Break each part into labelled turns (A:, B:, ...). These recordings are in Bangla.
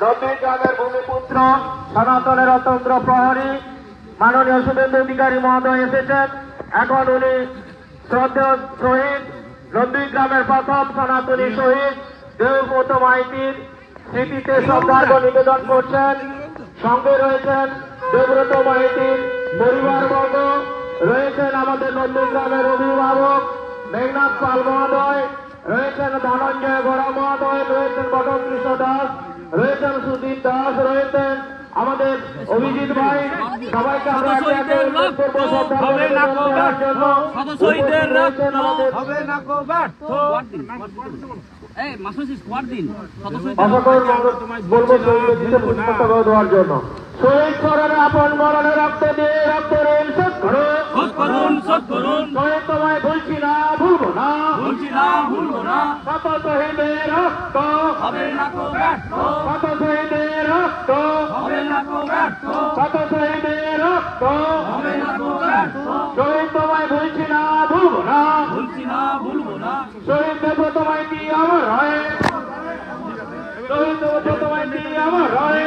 A: নন্দীগ্রামের ভূমিপুত্র সনাতনের অতন্ত্র প্রহরী মাননীয় শুভেন্দু অধিকারী মহোদয় এসেছেন। এখন উনি শ্রদ্ধেয় শহীদ নন্দীগ্রামের প্রথম সনাতনী শহীদ দেবব্রত মাইতির স্মৃতিতে শ্রদ্ধার্ঘ্য নিবেদন করছেন। সঙ্গে রয়েছেন দেবব্রত মাইতির পরিবারবর্গ, রয়েছেন আমাদের নন্দীগ্রামের অভিভাবক মেঘনাথ পাল মহোদয়, রয়েছেন ধনঞ্জয় গড়া মহোদয়, রয়েছেন বটকৃষ্ণ দাস, রয়েছেন সুদীপ দাস, রয়েছেন আমাদের অভিজিৎ ভাই। সবাইকে আমরা দেওয়ার জন্য শহীদ স্মরণে আপন মরণে রক্ত দিয়ে রক্ত ঋণ শোধ করুন। শহীদ তোমায় ভুলছি না, ভুলবো না। কত শহীদের রক্ত হবে না কো ব্যর্থ, কত শহীদের রক্ত হবে না কো ব্যর্থ, কত শহীদের রক্ত হবে না কো ব্যর্থ। শহীদ তোমায় ভুলছি না, ভুলবো না। শহীদ দেবব্রত মাইতি আমার হয়, শহীদ দেবব্রত মাইতি আমার হয়।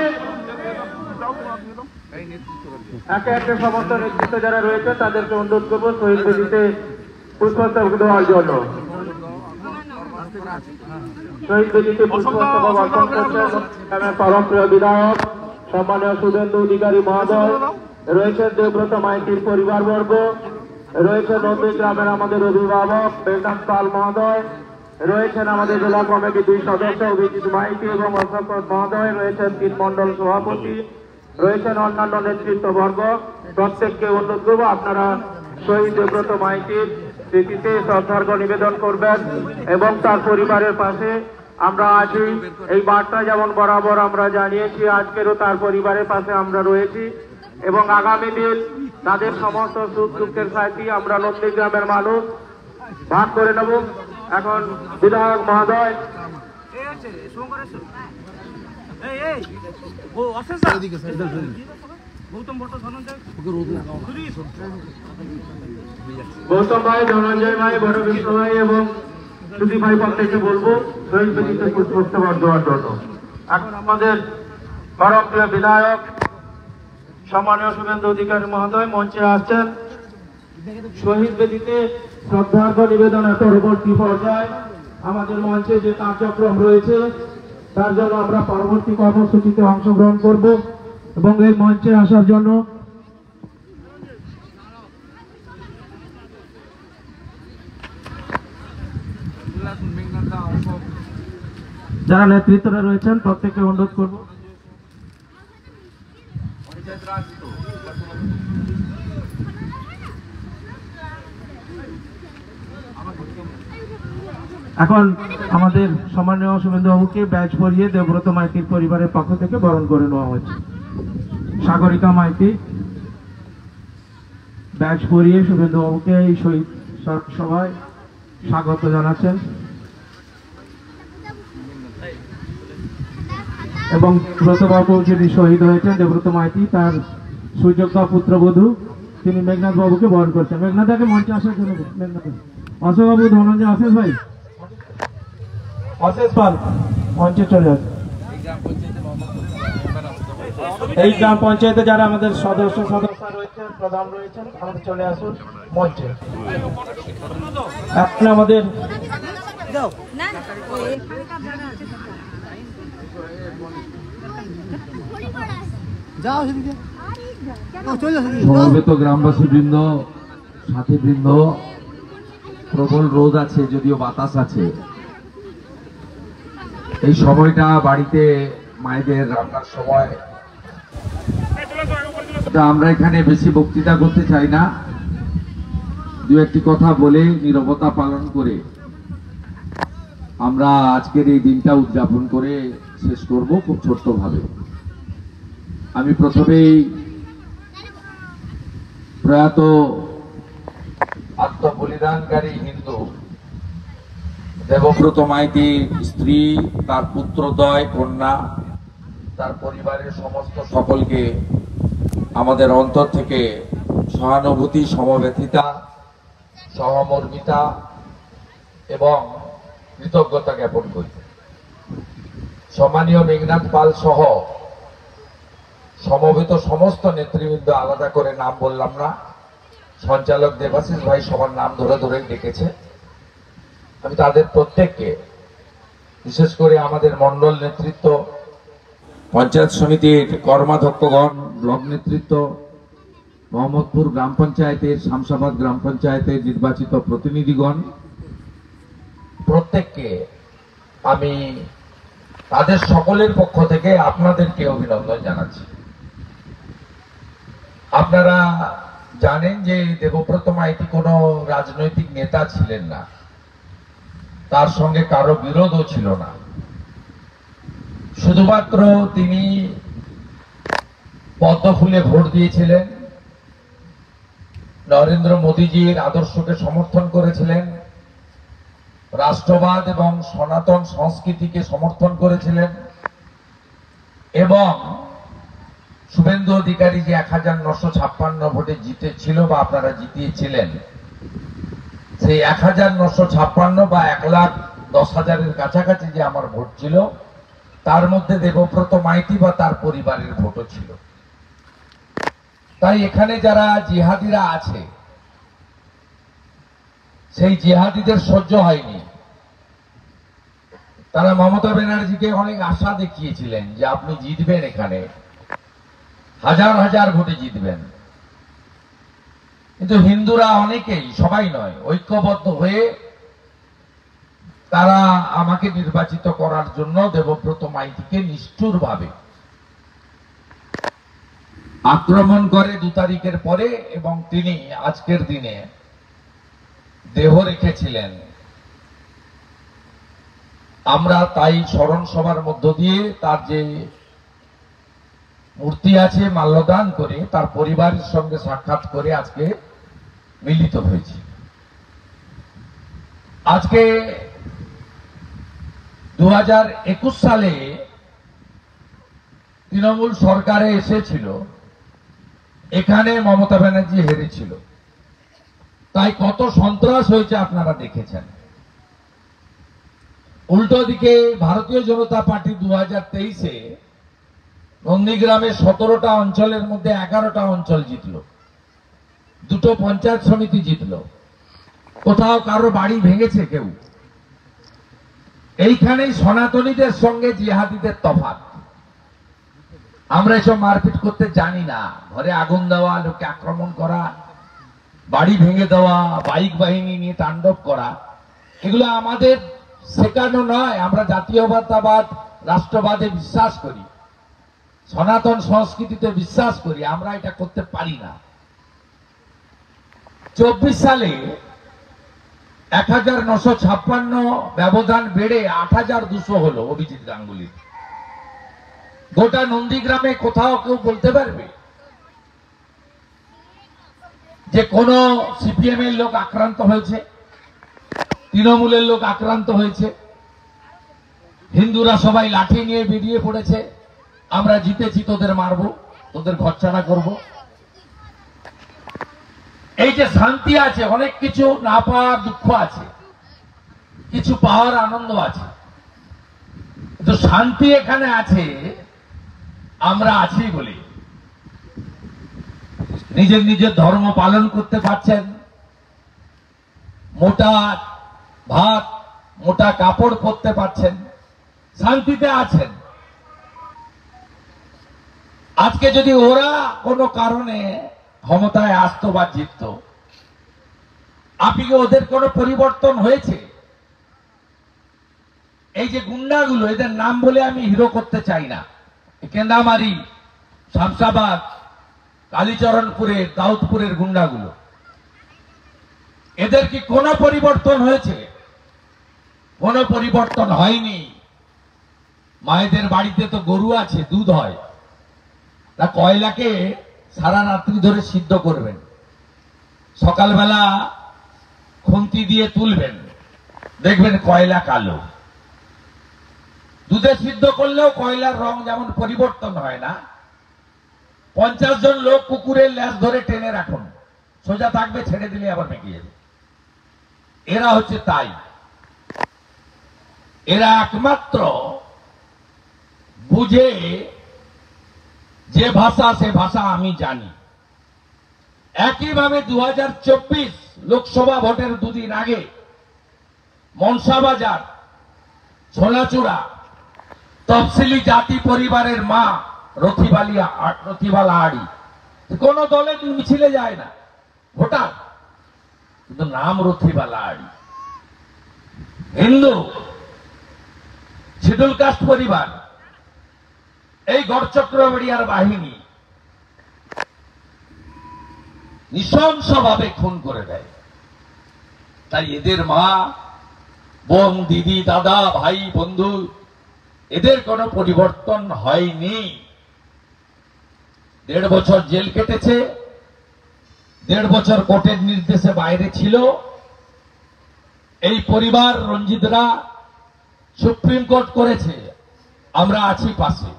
A: একে একে সমস্ত নেতৃত্ব যারা রয়েছে তাদেরকে অনুরোধ করবো শহীদ বেদিতে পুষ্পস্তবক দেওয়ার জন্য। শহীদ বেদিতে পুষ্পস্তবক অর্পণ করছেন পরম প্রিয় বিধায়ক সম্মানীয় শুভেন্দু অধিকারী মহোদয়, রয়েছেন দেবব্রত মাইতির পরিবারবর্গ, রয়েছেন নন্দীগ্রামের আমাদের অভিভাবক মেঘনাথ পাল মহোদয়, রয়েছেন আমাদের জেলা কমিটির 2 সদস্য অভিজিৎ মাইতি এবং অশোক মহোদয়, রয়েছেন 3 মন্ডল সভাপতি, রয়েছেন অন্যান্য নেতৃত্ববর্গ। প্রত্যেককে অনুরোধ করবো আপনারা শহীদ দেবব্রত মাইতির স্মৃতিতে শ্রদ্ধার্ঘ্য নিবেদন করবেন এবং তার পরিবারের পাশে আমরা আছি। এই বার্তা যেমন বরাবর আমরা জানিয়েছি, আজকেরও তার পরিবারের পাশে আমরা রয়েছি এবং আগামী দিন তাদের সমস্ত সুখ দুঃখের সাথে আমরা নন্দীগ্রামের মানুষ ভাগ করে নেব। এখন বিধায়ক মহোদয় গৌতম ভাই, ধনঞ্জয় ভাই, বটকৃষ্ণ ভাই এবং সুদীপ ভাই প্রত্যেককে বলবো শহীদ বেদিতে পুষ্পস্তবক দেওয়ার জন্য। এখন আমাদের পরম প্রিয় বিধায়ক সম্মানীয় শুভেন্দু অধিকারী মহোদয় মঞ্চে আসছেন। শহীদ বেদিতে শ্রদ্ধার্ঘ্য নিবেদনের পরবর্তী পর্যায়ে আমাদের মঞ্চে যে কার্যক্রম রয়েছে তার জন্য আমরা পরবর্তী কর্মসূচিতে অংশগ্রহণ করব এবং এই মঞ্চে আসার জন্য যারা নেতৃত্বরা রয়েছেন প্রত্যেককে অনুরোধ করব। এখন আমাদের সম্মানীয় শুভেন্দু বাবুকে ব্যাচ পরিয়ে দেবব্রত মাইতির পরিবারের পক্ষ থেকে বরণ করে নেওয়া হয়েছে। সাগরিকা মাইতি ব্যাচ পরিয়ে শুভেন্দু বাবুকে এই শহীদ সভায় স্বাগত জানাচ্ছেন এবং ব্রতবাবু যিনি শহীদ হয়েছেন দেবব্রত মাইতি তার সুযোগ্য পুত্রবধূ তিনি মেঘনাথ বাবুকে বরণ করছেন। মেঘনাথকে মঞ্চে আসার জন্য মেঘনাথ, অশোক বাবু, ধনঞ্জয়, অশেষ ভাই, অশেষ পাল মঞ্চে চলে আসে। এই গ্রাম পঞ্চায়েতে যারা আমাদের সদস্য রয়েছেন, প্রধান রয়েছেন, আমাদের চলে আসুন মঞ্চে। এখন আমাদের
B: সমবেত গ্রামবাসী বৃন্দ, সাথী বৃন্দ, প্রবল রোদ আছে যদিও বাতাস আছে। এই সময়টা বাড়িতে মায়েদের রান্নার সময়। আমরা এখানে বেশি বক্তৃতা করতে চাই না, 2-1টি কথা বলে নীরবতা পালন করে আমরা আজকের এই দিনটা উদযাপন করে শেষ করব খুব ছোট্ট ভাবে। আমি প্রথমেই প্রয়াত আত্মবলিদানকারী হিন্দু দেবব্রত মাইতি স্ত্রী, তার পুত্রদ্বয়, কন্যা, তার পরিবারের সমস্ত সকলকে আমাদের অন্তর থেকে সহানুভূতি, সমবেথিতা, সহমর্মিতা এবং কৃতজ্ঞতা জ্ঞাপন করি। সম্মানীয় মেঘনাথ পাল সহ সমবেত সমস্ত নেতৃবৃন্দ, আলাদা করে নাম বললাম না, সঞ্চালক দেবাশিস ভাই সবার নাম ধরে ধরে ডেকেছে। আমি তাদের প্রত্যেককে, বিশেষ করে আমাদের মন্ডল নেতৃত্ব, পঞ্চায়েত সমিতির কর্মাধ্যক্ষগণ, ব্লক নেতৃত্ব, মোহাম্মদপুর গ্রাম পঞ্চায়েতের, শামসাবাদ গ্রাম পঞ্চায়েতের নির্বাচিত প্রতিনিধিগণ, প্রত্যেককে আমি তাদের সকলের পক্ষ থেকে আপনাদেরকে অভিনন্দন জানাচ্ছি। আপনারা জানেন যে দেবব্রত মাইতি কোনো রাজনৈতিক নেতা ছিলেন না, তার সঙ্গে কারো বিরোধও ছিল না। শুধুমাত্র তিনি পদ্মফুলে ভোট দিয়েছিলেন, নরেন্দ্র মোদীজির আদর্শকে সমর্থন করেছিলেন, রাষ্ট্রবাদ এবং সনাতন সংস্কৃতিকে সমর্থন করেছিলেন, এবং শুভেন্দু অধিকারী যে 1956 ভোটে জিতেছিল বা আপনারা জিতিয়েছিলেন, সেই 1956 বা 1,10,000-এর কাছাকাছি যে আমার ভোট ছিল, তার মধ্যে দেবব্রত মাইতি বা তার পরিবারের ভোটও ছিল। তাই এখানে যারা জিহাদিরা আছে, সেই জিহাদিদের সহ্য হয়নি। তারা মমতা ব্যানার্জিকে অনেক আশা দেখিয়েছিলেন যে আপনি জিতবেন, এখানে হাজার হাজার ভোটে জিতবেন। কিন্তু হিন্দুরা অনেকেই, সবাই নয়, ঐক্যবদ্ধ হয়ে তারা আমাকে নির্বাচিত করার জন্য দেবব্রত মাইতিকে নিষ্ঠুরভাবে আক্রমণ করে 2 তারিখের পরে, এবং তিনি আজকের দিনে দেহ রেখেছিলেন। আমরা তাই স্মরণ সভার মধ্য দিয়ে তার যে মূর্তি আছে মাল্যদান করে তার পরিবারের সঙ্গে সাক্ষাৎ করে আজকে মিলিত হয়েছি। আজকে 2021 সালে তৃণমূল সরকারে এসেছিল, এখানে মমতা ব্যানার্জি হেরেছিল, তাই কত সন্ত্রাস হয়েছে আপনারা দেখেছেন। উল্টো দিকে ভারতীয় জনতা পার্টি 2023-এ নন্দীগ্রামে 17টা অঞ্চলের মধ্যে 11টা অঞ্চল জিতল, 2টো পঞ্চায়েত সমিতি জিতল, কোথাও কারো বাড়ি ভেঙেছে কেউ। এইখানেই সনাতনীদের সঙ্গে জিহাদিদের তফাৎ। আমরা এসব মারপিট করতে জানি না, ঘরে আগুন দেওয়া, লোককে আক্রমণ করা, বাড়ি ভেঙে দেওয়া, বাইক বাহিনী নিয়ে তাণ্ডব করা, এগুলো আমাদের শেখানো নয়। আমরা জাতীয়তাবাদ, রাষ্ট্রবাদে বিশ্বাস করি, সনাতন সংস্কৃতিতে বিশ্বাস করি, আমরা এটা করতে পারি না। 24 সালে 1956 ব্যবধান বেড়ে 8,200 হলো অভিজিৎ গাঙ্গুলির। গোটা নন্দীগ্রামে কোথাও কেউ বলতে পারবে যে কোন সিপিএম এর লোক আক্রান্ত হয়েছে, তৃণমূলের লোক আক্রান্ত হয়েছে, হিন্দুরা সবাই লাঠি নিয়ে বেরিয়ে পড়েছে, আমরা জিতেছি, তোদের মারবো, তোদের ঘরছাড়া করব? এই যে শান্তি আছে, অনেক কিছু না পাওয়ার দুঃখ আছে, কিছু পাওয়ার আনন্দ আছে, তো শান্তি এখানে আছে আমরা আছি বলে। নিজের নিজের ধর্ম পালন করতে পারছেন, মোটা ভাত, মোটা কাপড় পরতে পারছেন, শান্তিতে আছেন। আজকে যদি ওরা কোনো কারণে ক্ষমতায় আসতো বা জিতত, আপনি কি ওদের কোনো পরিবর্তন হয়েছে? এই যে গুন্ডাগুলো, এদের নাম বলে আমি হিরো করতে চাই না, কেন্দামারি, শামসাবাদ, কালীচরণপুরের, দাউদপুরের গুন্ডাগুলো, এদের কি কোনো পরিবর্তন হয়েছে? কোনো পরিবর্তন হয়নি। মায়েদের বাড়িতে তো গরু আছে, দুধ হয়, তা কয়লাকে সারা রাত্রি ধরে সিদ্ধ করবেন, সকালবেলা খুন্তি দিয়ে তুলবেন, দেখবেন কয়লা কালো। দুধে সিদ্ধ করলেও কয়লার রং যেমন পরিবর্তন হয় না, 50 জন লোক কুকুরের ল্যাজ ধরে টেনে রাখুন, সোজা থাকবে, ছেড়ে দিলে আবার বেঁকে যাবে। এরা হচ্ছে তাই, এরা একমাত্র বুঝে যে ভাষা সে ভাষা আমি জানি। একইভাবে 2024 লোকসভা ভোটের দুদিন আগে মনসাবাজার ছোলাচূড়া তফসিলি জাতি পরিবারের মা রথিবালা আড়ি কোন দলে মিছিলে যায় না, ভোটার, কিন্তু নাম রথিবালা আড়ি। হিন্দু শিডুল কাস্ট পরিবার, এই গড়চক্রবাড়িয়ার বাহিনী নৃশংসভাবে খুন করে দেয়। তাই এদের মা, বোন, দিদি, দাদা, ভাই, বন্ধু, এদের কোনো পরিবর্তন হয়নি। 1.5 বছর জেল কেটেছে, 1.5 বছর কোর্টের নির্দেশে বাইরে ছিল। এই পরিবার রঞ্জিতরা সুপ্রিম কোর্ট করেছে, আমরা আছি পাশে।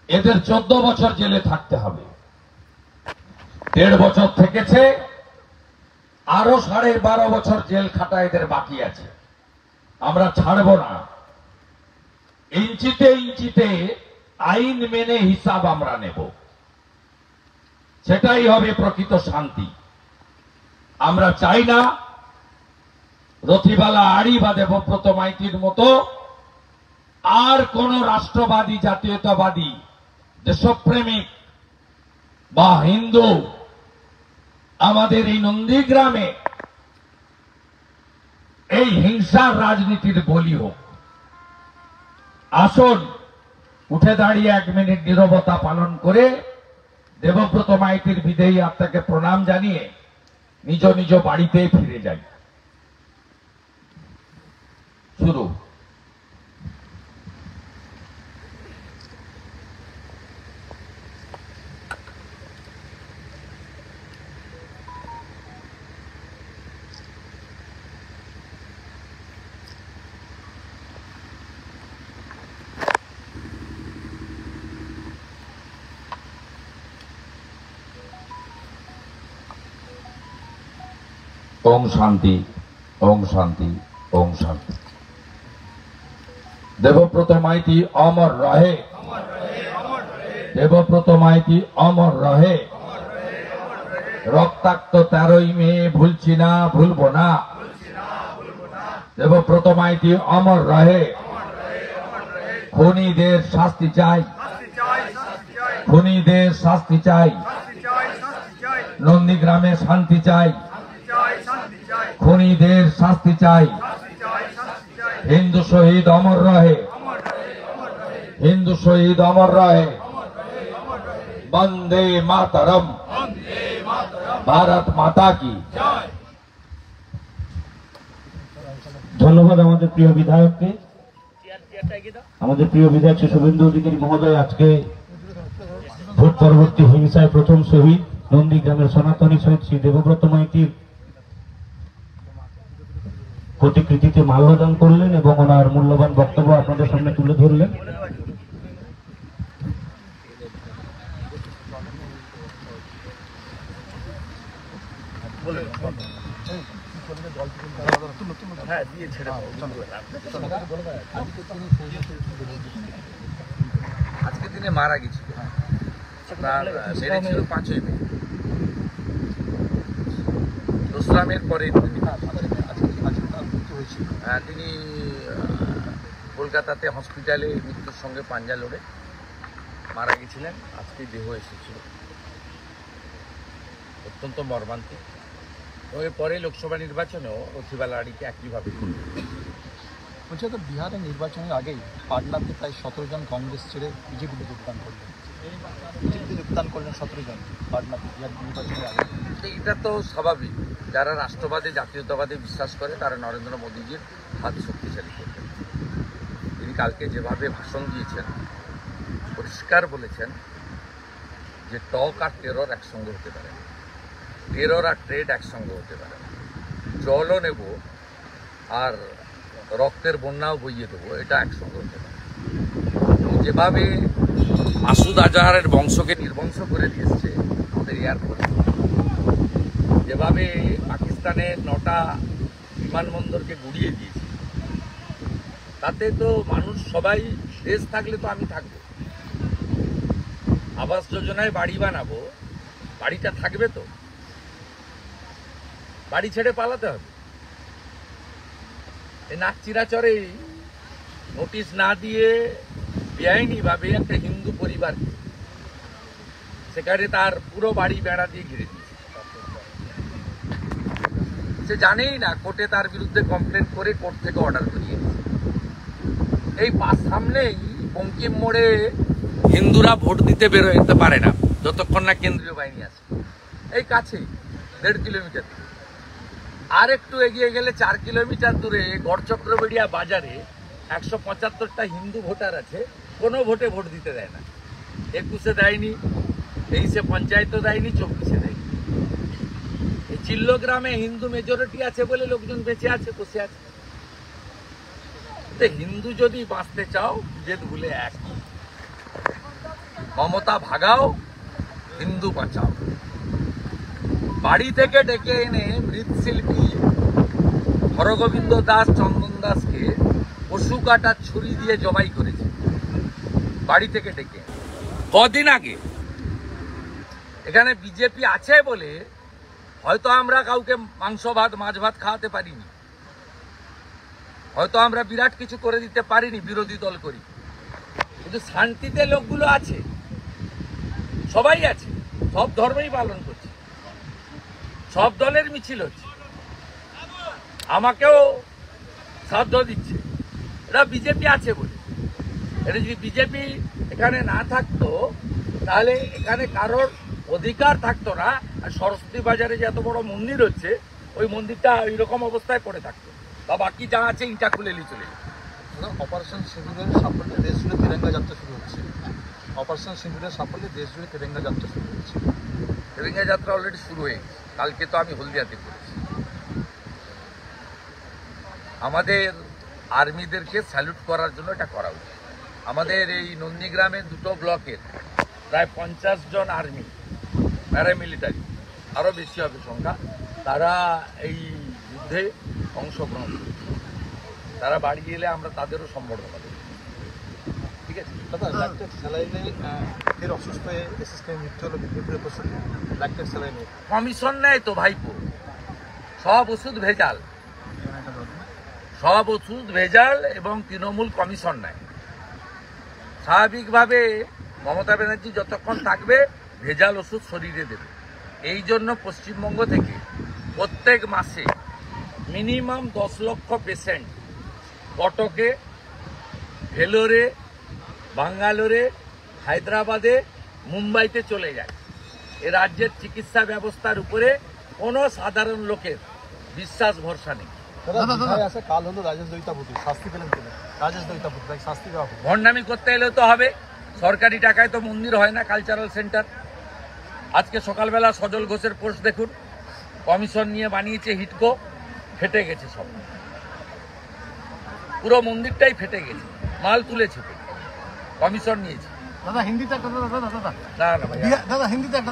B: এদের 14 বছর জেলে থাকতে হবে। 1.5 বছর থেকেছে, আরো 12.5 বছর জেল খাটা এদের বাকি আছে। আমরা ছাড়ব না। ইঞ্চিতে ইঞ্চিতে আইন মেনে হিসাব আমরা নেব, সেটাই হবে প্রকৃত শান্তি। আমরা চাই না রথিবালা আড়ি বা দেবব্রত মাইতির মতো আর কোন রাষ্ট্রবাদী, জাতীয়তাবাদী, দেশপ্রেমিক বা হিন্দু আমাদের এই নন্দীগ্রামে এই হিংসার রাজনীতির বলি হোক। আসুন উঠে দাঁড়িয়ে 1 মিনিট নীরবতা পালন করে দেবব্রত মাইতির বিদেয়ী আত্মাকে প্রণাম জানিয়ে নিজ নিজ বাড়িতে ফিরে যাই। শুরু। ओम शांति, ओम शांति, ओम शांति। देवव्रत माइती अमर रहे, देवव्रत माइती अमर रहे। रक्ताक्त 13 মে ভুলছি না, ভুলবো না। দেবব্রত মাইতি অমর রহে। খুনিদের শাস্তি চাই, খুনিদের শাস্তি চাই। নন্দীগ্রামে শান্তি চাই, খুনিদের শাস্তি চাই। হিন্দু শহীদ অমর রহে, হিন্দু শহীদ অমর রহে। বন্দে মাতরম, ভারত মাতা কি।
C: ধন্যবাদ আমাদের প্রিয় বিধায়ককে। আমাদের প্রিয় বিধায়ক শ্রী শুভেন্দু অধিকারী মহোদয় আজকে ভোট পরবর্তী হিংসায় প্রথম শহীদ নন্দীগ্রামের সনাতনী শহীদ শ্রী দেবব্রত মাইতির প্রতিকৃতিতে মাল্যদান করলেন এবং ওনার মূল্যবান বক্তব্য আপনাদের সামনে তুলে ধরলেন।
B: আজকের দিনে মারা গেছিল, তার মেরেছিল 5ই মে। দোসরামের পরে তিনি কলকাতাতে হসপিটালে মৃত্যুর সঙ্গে পাঞ্জা লড়ে মারা গেছিলেন। আজকে দেহ এসেছিল, অত্যন্ত মর্মান্তিক। এরপরে লোকসভা নির্বাচনেও রথিবালা আড়িকে একইভাবে খুন।
D: বলছে তো বিহারের নির্বাচনের আগেই পাটনাতে প্রায় 17 জন কংগ্রেস ছেড়ে বিজেপিতে যোগদান করলেন। বিজেপিতে যোগদান করলেন 17 জন পাটনাতে বিহার নির্বাচনের আগে।
B: এটা তো স্বাভাবিক। যারা রাষ্ট্রবাদে, জাতীয়তাবাদে বিশ্বাস করে তারা নরেন্দ্র মোদীজির হাত শক্তিশালী করবেন। তিনি কালকে যেভাবে ভাষণ দিয়েছেন, পরিষ্কার বলেছেন যে টক আর টেরর একসঙ্গে হতে পারে না, টেরর আর ট্রেড একসঙ্গে হতে পারে না। জলও নেব আর রক্তের বন্যাও বইয়ে দেবো, এটা একসঙ্গে হতে পারে। যেভাবে মাসুদ আজহারের বংশকে নির্বংশ করে দিয়েছে আমাদের এয়ারফোর্স, যেভাবে পাকিস্তানের 9টা বিমানবন্দরকে গুড়িয়ে দিয়েছে, তাতে তো মানুষ সবাই দেশ থাকলে তো আমি থাকবো। আবাস যোজনায় বাড়ি বানাবো, বাড়িটা থাকবে তো? বাড়ি ছেড়ে পালাতে হবে। এই নাকচিরাচরে নোটিশ না দিয়ে বেআইনি ভাবে একটা হিন্দু পরিবারকে সেখানে তার পুরো বাড়ি বেড়া দিয়ে ঘিরে দিয়েছে। সে জানেই না কোর্টে তার বিরুদ্ধে কমপ্লেন করে কোর্ট থেকে অর্ডার করিয়ে দিয়েছে। এই সামনেই বঙ্কিম মোড়ে হিন্দুরা ভোট দিতে বেরোতে পারে না যতক্ষণ না কেন্দ্রীয় বাহিনী আসে। এই কাছেই 1.5 কিলোমিটার। আর একটু এগিয়ে গেলে 4 কিলোমিটার দূরে গড়চক্রবেড়িয়া বাজারে 175টা হিন্দু ভোটার আছে, কোনো ভোটে ভোট দিতে দেয় না। 21-এ দেয়নি, 23-এ পঞ্চায়েতও দেয়নি, 24-এ দেয়নি। এই চিল্ল গ্রামে হিন্দু মেজরিটি আছে বলে লোকজন বেঁচে আছে, বসে আছে। হিন্দু যদি বাঁচতে চাও বিভেদ ভুলে এক, মমতা ভাগাও, হিন্দু বাঁচাও। বাড়ি থেকে ডেকে এনে মৃৎশিল্পী হরগোবিন্দ দাস, চন্দন দাসকে পশু কাটার ছুরি দিয়ে জবাই করেছে বাড়ি থেকে ডেকে। কদিন আগে এখানে বিজেপি আছে বলে হয়তো আমরা কাউকে মাংস ভাত মাছ ভাত খাওয়াতে পারিনি, হয়তো আমরা বিরাট কিছু করে দিতে পারিনি, বিরোধী দল করি, কিন্তু শান্তিতে লোকগুলো আছে, সবাই আছে, সব ধর্মই পালন করছে, সব দলের মিছিল হচ্ছে, আমাকেও শ্রাদ্ধ দিচ্ছে। এরা বিজেপি আছে বলে। এটা যদি বিজেপি এখানে না থাকতো তাহলে এখানে কারোর অধিকার থাকতো না। আর সরস্বতী বাজারে যে এত বড় মন্দির হচ্ছে, ওই মন্দিরটা এইরকম অবস্থায় পড়ে থাকতো, বা বাকি যা আছে ইটা খুলে নিয়ে চলে যেত।
D: অপারেশন সিঁদুরের সাফল্যে দেশ জুড়ে তিরঙ্গা যাত্রা শুরু হচ্ছে। অপারেশন সিঁদুরের সাফল্যে দেশ জুড়ে তিরঙ্গা যাত্রা শুরু হচ্ছে।
B: তিরঙ্গা যাত্রা অলরেডি শুরু হয়ে গেছে, কালকে তো আমি হলদিয়াতে করেছি। আমাদের আর্মিদেরকে স্যালুট করার জন্য এটা করা উচিত। আমাদের এই নন্দীগ্রামে 2টো ব্লকের প্রায় 50 জন আর্মি, প্যারামিলিটারি, আরও বেশি হবে সংখ্যা, তারা এই যুদ্ধে অংশগ্রহণ করেছে। তারা বাড়ি এলে আমরা তাদেরও সম্বর্ধনা দেব। ঠিক আছে
D: দাদা, ল্যাকটেড স্যালাইনে ফের অসুস্থ হয়ে এসএসকে মৃত্যু হলো বিদ্যুতের উপস্থিতি। ল্যাকটেড স্যালাইনে
B: কমিশন নেয় তো ভাইপো, সব ওষুধ ভেজাল, সব ওষুধ ভেজাল, এবং তৃণমূল কমিশন নেয়। স্বাভাবিকভাবে মমতা ব্যানার্জি যতক্ষণ থাকবে ভেজাল ওষুধ শরীরে দেবে। এই জন্য পশ্চিমবঙ্গ থেকে প্রত্যেক মাসে মিনিমাম 10 লক্ষ পেশেন্ট কটকে, ভেলোরে, বাঙ্গালোরে, হায়দ্রাবাদে, মুম্বাইতে চলে যায়। এ রাজ্যের চিকিৎসা ব্যবস্থার উপরে কোনো সাধারণ লোকের বিশ্বাস ভরসা নেই।
D: কাল হলো রাজেশ দৈতাপতি, শাস্তি পেলেন কেন? রাজেশ দৈতাপতি তাই শাস্তি দেওয়া হবে।
B: ভণ্ডামি করতে এলে তো হবে, সরকারি টাকায় তো মন্দির হয় না, কালচারাল সেন্টার। আজকে সকালবেলা সজল ঘোষের পোস্ট দেখুন, কমিশন নিয়ে বানিয়েছে হিটকো, ফেটে গেছে সব, পুরো মন্দিরটাই ফেটে গেছে, মাল তুলেছে, কমিশন নিয়েছে।
D: দাদা হিন্দিতে একটা
B: না না ভাই,
D: দাদা হিন্দিতে একটা